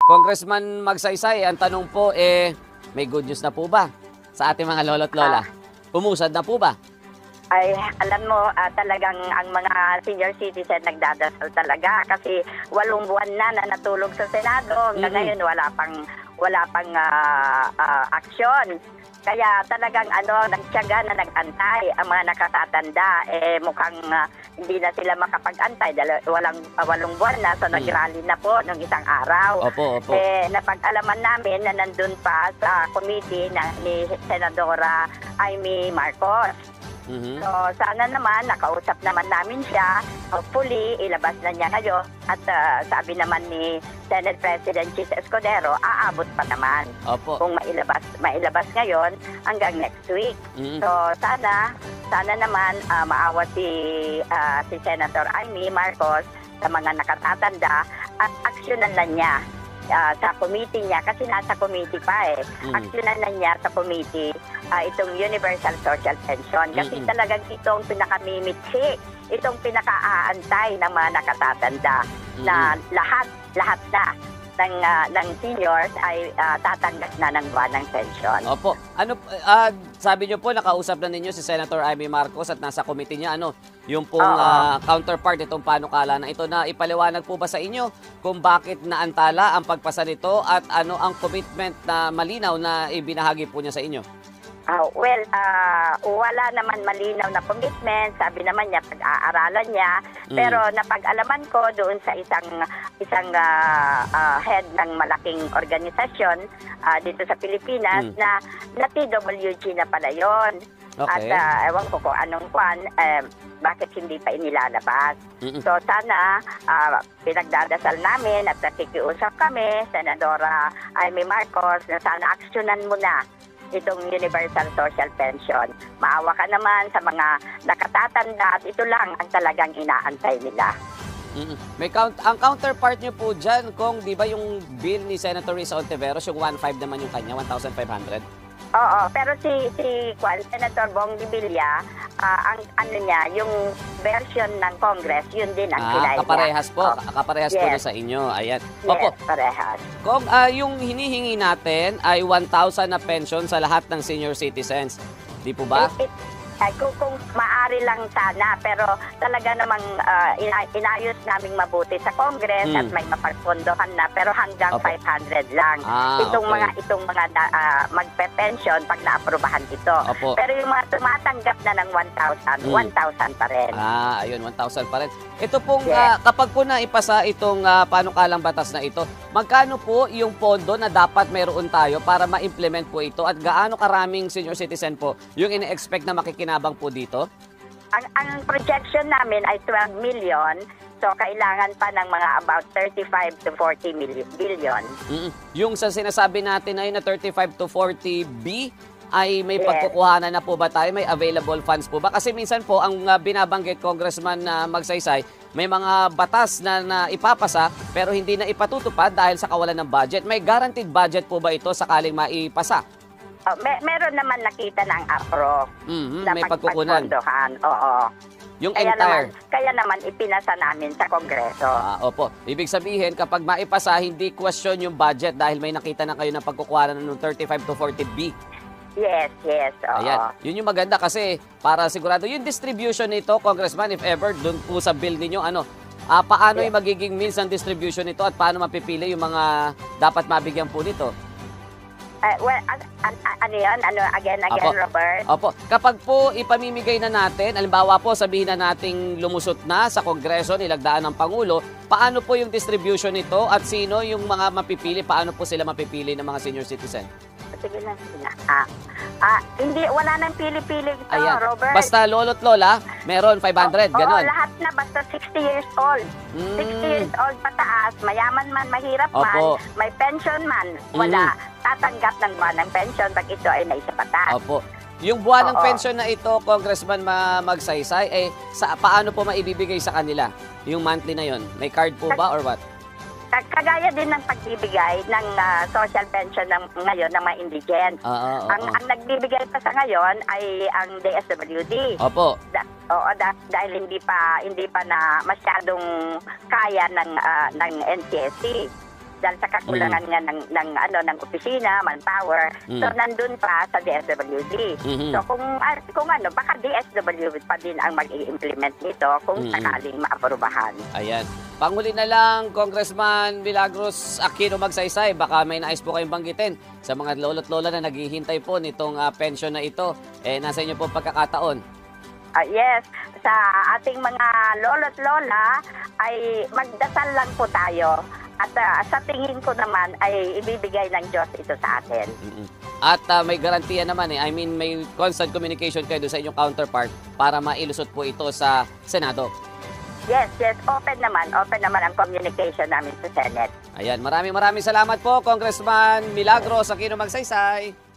Congressman Magsaysay, ang tanong po may good news na po ba sa ating mga lolo't lola? Umusad na po ba? Ay, alam mo, talagang ang mga senior citizen nagdadasal talaga kasi 8 buwan na natulog sa Senado. Hanggang ngayon wala pang aksyon. Kaya talagang nagtiyaga na nag-antay ang mga nakatatanda. Mukhang hindi na sila makapag-antay dahil walang 8 buwan na. So nag-rally na po nung isang araw. Opo. Napag-alaman namin na nandun pa sa committee ni Senadora Amy Marcos. So sana naman, nakausap naman namin siya. Hopefully, ilabas na niya ngayon. At sabi naman ni Senate President Chis Escudero, aabot pa naman. Opo. Kung mailabas ngayon hanggang next week. So sana naman maawa si Senator Amy Marcos sa mga nakatatanda at aksyonan na niya sa committee niya kasi nasa committee pa aksyonan na niya sa committee itong Universal Social Pension kasi talagang itong pinakamimitsi, itong pinakaaantay ng mga nakatatanda na lahat na ng seniors ay tatanggap na ng buwanang pension. Opo. Sabi niyo po, nakausap na ninyo si Senator Amy Marcos at nasa committee niya, yung pong counterpart itong panukala na ito, na ipaliwanag po ba sa inyo kung bakit naantala ang pagpasa nito at ano ang commitment na malinaw na ibinahagi po niya sa inyo? Wala naman malinaw na commitment. Sabi naman niya, pag-aaralan niya. Pero napag-alaman ko doon sa isang head ng malaking organisasyon dito sa Pilipinas na PWG na pala yun. Okay. At ewan ko kung anong bakit hindi pa inilalabas. So sana pinagdadasal namin at nakikiusap kami, Senadora Amy Marcos, na sana aksyonan mo na itong Universal Social Pension. Maawa ka naman sa mga nakatatanda at ito lang ang talagang inaantay nila. Ang counterpart niyo po dyan, kung di ba yung bill ni Senator Risa Ontiveros, yung 1.5 naman yung kanya, 1,500? Oo, pero si Senator Bong Revilla, ang yung version ng Congress, yun din ang kinaya. Kaparehas po. Kaparehas po na sa inyo. Ayan. Yes, parehas. Kung yung hinihingi natin ay 1,000 na pension sa lahat ng senior citizens. Di po ba? Kung maaari lang sana, pero talaga namang inayos naming mabuti sa Congress at may mapagpondohan na, pero hanggang 500 lang. Itong mga magpe-pension pag naaprubahan ito. Pero yung mga tumatanggap na ng 1,000, 1,000 pa rin. Ayun, 1,000 pa rin. Ito pong, kapag po naipasa itong panukalang batas na ito, magkano po yung pondo na dapat mayroon tayo para ma-implement po ito at gaano karaming senior citizen po yung ine-expect na makikinabang po dito? Ang projection namin ay 12 million. So, kailangan pa ng mga about 35 to 40 billion. Yung sa sinasabi natin ay na 35 to 40 B, ay may pagkukuhanan na po ba tayo? May available funds po ba? Kasi minsan po, ang binabanggit Congressman Magsaysay, may mga batas na ipapasa pero hindi na ipatutupad dahil sa kawalan ng budget. May guaranteed budget po ba ito sakaling maipasa? Meron naman nakita ng approve na may pagkukunan. Oo. Yung entire. Kaya naman ipinasa namin sa Kongreso. Opo. Ibig sabihin, kapag maipasa, hindi question yung budget dahil may nakita na kayo ng pagkukuhanan ng 35 to 40 B. Yes. Oo. Ayan. Yun yung maganda kasi para sigurado yung distribution nito, Congressman, if ever, dun po sa bill ninyo, paano yung magiging means ng distribution nito at paano mapipili yung mga dapat mabigyan po nito? Ano yan? Again, Robert? Opo. Kapag po ipamimigay na natin, halimbawa po sabihin na nating lumusot na sa Kongreso, nilagdaan ng Pangulo, paano po yung distribution nito at sino yung mga mapipili? Paano po sila mapipili ng mga senior citizen? Sige lang. Hindi, wala nang pili-pili ito, Robert. Basta lolo't lola, meron 500, gano'n. Lahat na, basta 60 years old. 60 years old pataas, mayaman man, mahirap man, may pension man, wala. Tatanggap ng buwanang pension pag ito ay naisa patas. Opo. Yung buwanang pension na ito, Congressman Magsaysay, paano po maibibigay sa kanila? Yung monthly na yon, may card po ba or what? Kagaya din ng pagbibigay ng social pension ngayon ng mga indigent. Ang nagbibigay pa sa ngayon ay ang DSWD. Opo. Dahil hindi pa na masyadong kaya ng NCSC. dahil sa kakulangan nga ng opisina, manpower. So nandun pa sa DSWD. So kung baka DSWD pa din ang mag-i-implement nito kung sakaling maaprubahan. Ayan. Panghuli na lang, Congressman Milagros Aquino Magsaysay, baka may nais po kayong banggitin sa mga lolo't lola na naghihintay po nitong pension na ito. Nasa inyo po pagkakataon. Yes, sa ating mga lolo't lola ay magdasal lang po tayo. At sa tingin ko naman ay ibibigay ng Diyos ito sa atin. At may garantiya naman I mean may constant communication kayo sa inyong counterpart para mailusot po ito sa Senado. Yes, open naman ang communication namin sa Senate. Ayan, maraming salamat po Congressman Milagros Aquino Magsaysay.